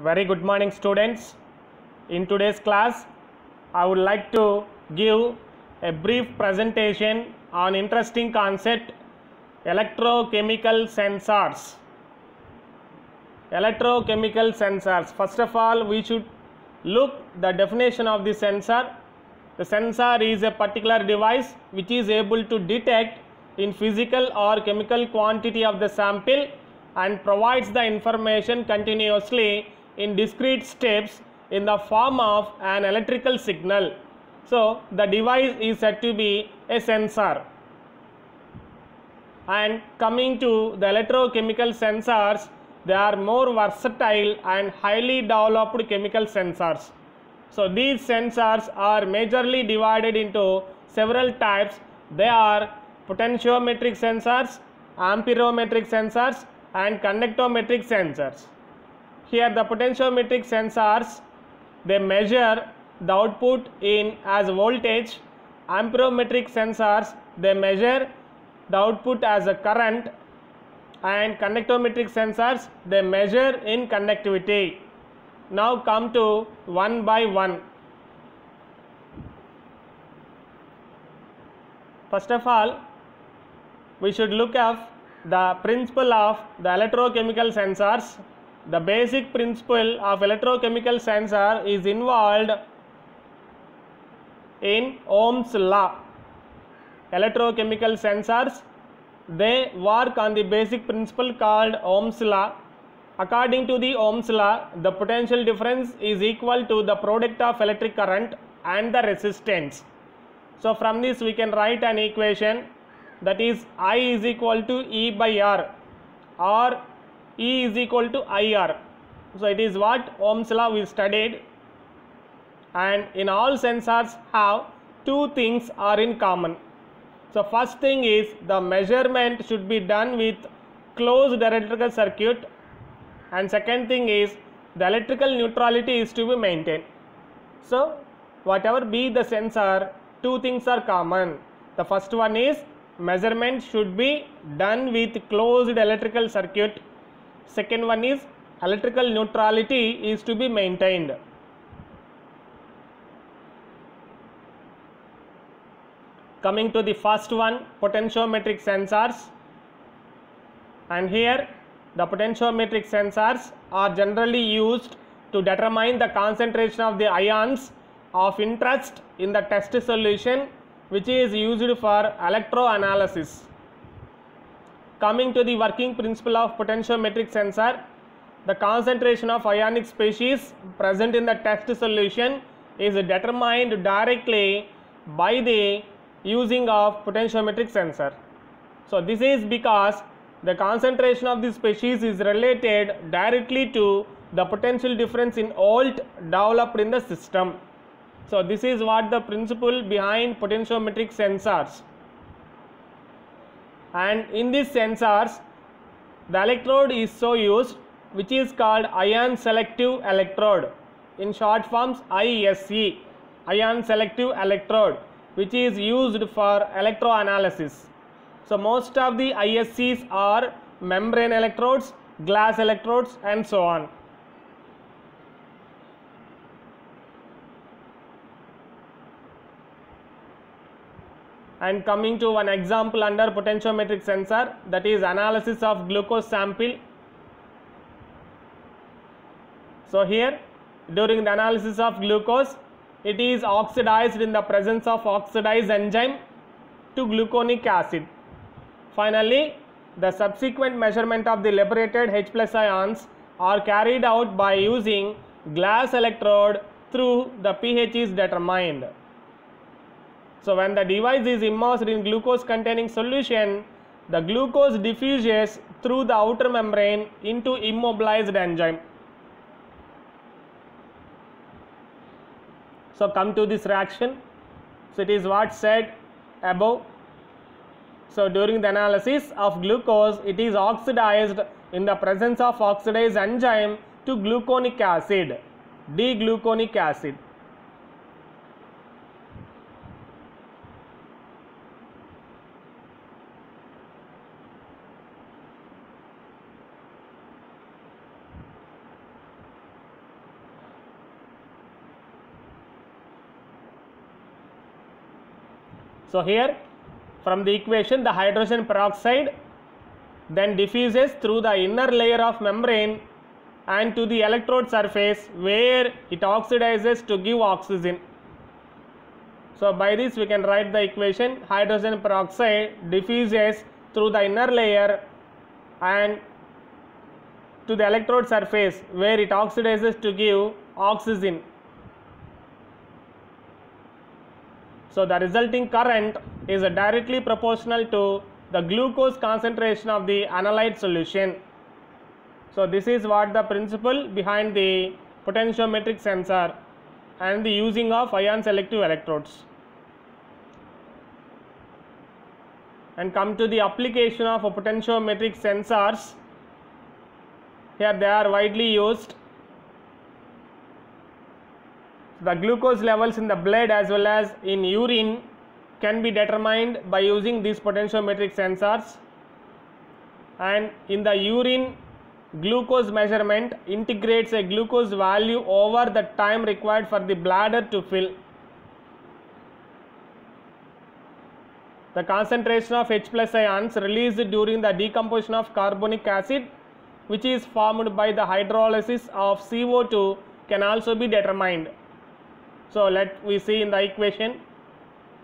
Very good morning, students. In today's class, I would like to give a brief presentation on interesting concept electrochemical sensors. Electrochemical sensors. First of all, we should look the definition of the sensor. The sensor is a particular device which is able to detect in physical or chemical quantity of the sample and provides the information continuously in discrete steps in the form of an electrical signal. So the device is said to be a sensor. And coming to the electrochemical sensors, they are more versatile and highly developed chemical sensors. So these sensors are majorly divided into several types. They are potentiometric sensors, amperometric sensors and conductometric sensors. Here the potentiometric sensors, they measure the output in as voltage. Amperometric sensors, they measure the output as a current, and conductometric sensors, they measure in conductivity. Now come to one by one. First of all, we should look at the principle of the electrochemical sensors. The basic principle of electrochemical sensor is involved in Ohm's law. Electrochemical sensors, they work on the basic principle called Ohm's law. According to the Ohm's law, the potential difference is equal to the product of electric current and the resistance. So from this we can write an equation, that is I is equal to E by R or E is equal to IR. So it is what Ohm's law we studied, and in all sensors have two things are in common. So first thing is the measurement should be done with closed electrical circuit, and second thing is the electrical neutrality is to be maintained. So whatever be the sensor, two things are common. The first one is measurement should be done with closed electrical circuit. Second one is electrical neutrality is to be maintained. Coming to the first one, potentiometric sensors, and here the potentiometric sensors are generally used to determine the concentration of the ions of interest in the test solution, which is used for electroanalysis. Coming to the working principle of potentiometric sensor, the concentration of ionic species present in the test solution is determined directly by the using of potentiometric sensor. So this is because the concentration of the species is related directly to the potential difference in volt developed in the system. So this is what the principle behind potentiometric sensors. And in these sensors, the electrode is so used, which is called ion selective electrode, in short forms ISE, ion selective electrode, which is used for electroanalysis. So most of the ISEs are membrane electrodes, glass electrodes and so on. And coming to one example under potentiometric sensor, that is analysis of glucose sample. So here during the analysis of glucose, it is oxidized in the presence of oxidase enzyme to gluconic acid. Finally, the subsequent measurement of the liberated H+ ions are carried out by using glass electrode through the pH is determined. So when the device is immersed in glucose containing solution, the glucose diffuses through the outer membrane into immobilized enzyme. So come to this reaction. So it is what said above. So during the analysis of glucose, it is oxidized in the presence of oxidase enzyme to gluconic acid, D-gluconic acid. So here from the equation, the hydrogen peroxide then diffuses through the inner layer of membrane and to the electrode surface, where it oxidizes to give oxygen. So by this we can write the equation: hydrogen peroxide diffuses through the inner layer and to the electrode surface, where it oxidizes to give oxygen. So the resulting current is directly proportional to the glucose concentration of the analyte solution. So this is what the principle behind the potentiometric sensor and the using of ion selective electrodes. And come to the application of potentiometric sensors. Here they are widely used. The glucose levels in the blood as well as in urine can be determined by using these potentiometric sensors, and in the urine, glucose measurement integrates a glucose value over the time required for the bladder to fill. The concentration of H+ ions released during the decomposition of carbonic acid, which is formed by the hydrolysis of CO2, can also be determined. So let we see in the equation.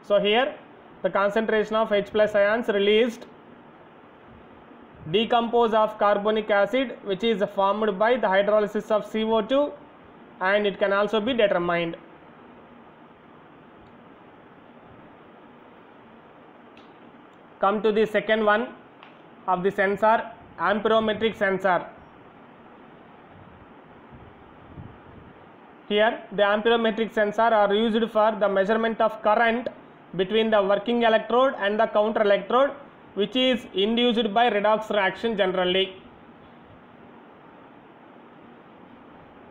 So here the concentration of H+ ions released decompose of carbonic acid, which is formed by the hydrolysis of CO2, and it can also be determined. Come to the second one of the sensor, amperometric sensor. Here the amperometric sensor are used for the measurement of current between the working electrode and the counter electrode, which is induced by redox reaction generally.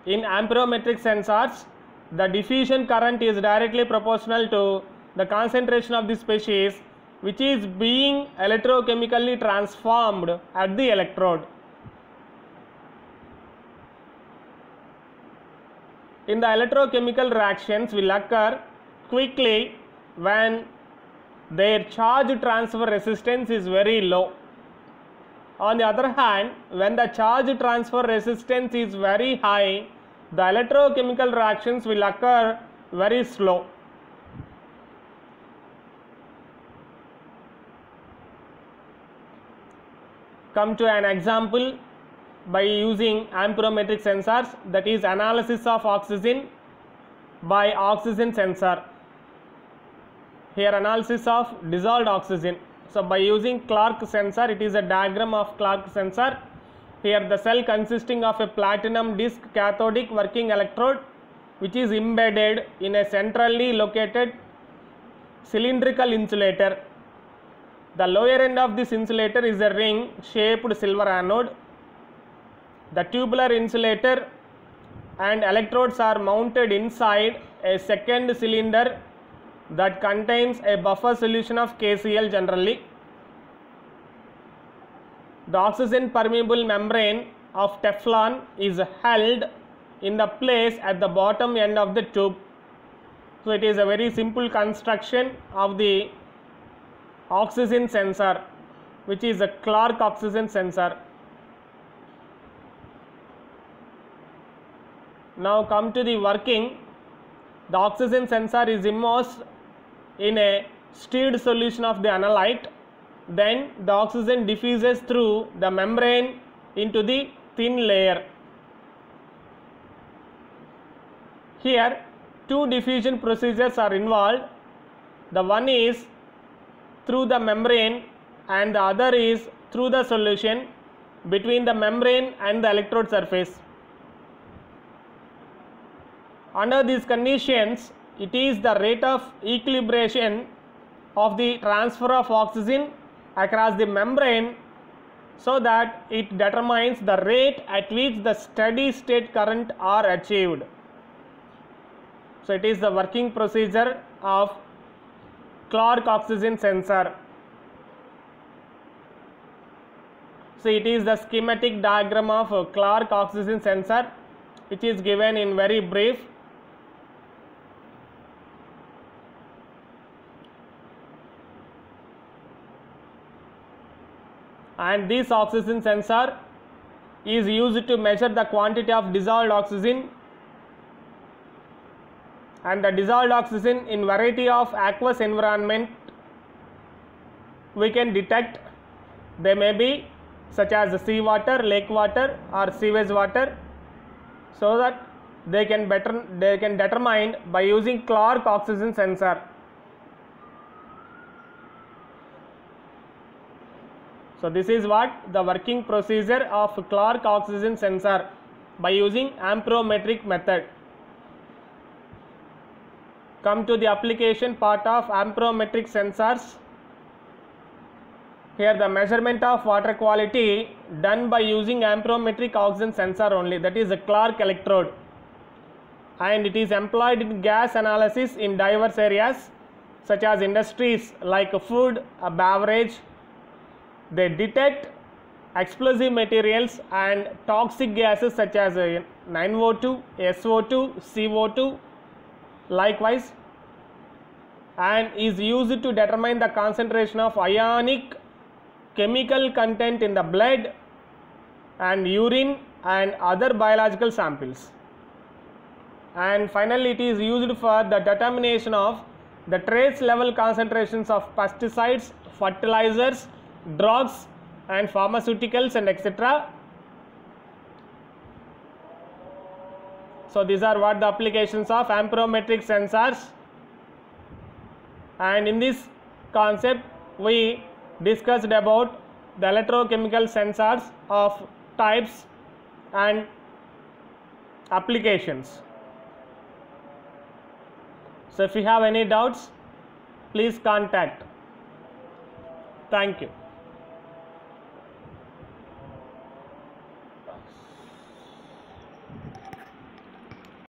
In amperometric sensors, the diffusion current is directly proportional to the concentration of the species which is being electrochemically transformed at the electrode. In the electrochemical reactions will occur quickly when their charge transfer resistance is very low. On the other hand, when the charge transfer resistance is very high, the electrochemical reactions will occur very slow. Come to an example by using amperometric sensors, that is analysis of oxygen by oxygen sensor. Here analysis of dissolved oxygen. So by using Clark sensor, it is a diagram of Clark sensor. Here the cell consisting of a platinum disc cathodic working electrode, which is embedded in a centrally located cylindrical insulator. The lower end of this insulator is a ring shaped silver anode. The tubular insulator and electrodes are mounted inside a second cylinder that contains a buffer solution of KCl generally. The oxygen permeable membrane of Teflon is held in the place at the bottom end of the tube. So it is a very simple construction of the oxygen sensor, which is a Clark oxygen sensor. Now come to the working. The oxygen sensor is immersed in a stirred solution of the analyte. Then the oxygen diffuses through the membrane into the thin layer. Here two diffusion procedures are involved. The one is through the membrane and the other is through the solution between the membrane and the electrode surface. Under these conditions, it is the rate of equilibration of the transfer of oxygen across the membrane, so that it determines the rate at which the steady state current are achieved. So it is the working procedure of Clark oxygen sensor. So it is the schematic diagram of Clark oxygen sensor, which is given in very brief. and this oxygen sensor is used to measure the quantity of dissolved oxygen and the dissolved oxygen in variety of aqueous environment we can detect. They may be such as sea water, lake water or sewage water, so that they can determine by using Clark oxygen sensor. So this is what the working procedure of Clark oxygen sensor by using amperometric method. Come to the application part of amperometric sensors. Here the measurement of water quality done by using amperometric oxygen sensor only, that is a Clark electrode, and it is employed in gas analysis in diverse areas such as industries like food, beverage. They detect explosive materials and toxic gases such as 9O2, SO2, CO2 likewise, and is used to determine the concentration of ionic chemical content in the blood and urine and other biological samples. And finally it is used for the determination of the trace level concentrations of pesticides, fertilizers, drugs and pharmaceuticals and etc. So these are what the applications of amperometric sensors, and in this concept we discussed about the electrochemical sensors of types and applications. So if you have any doubts, please contact. Thank you.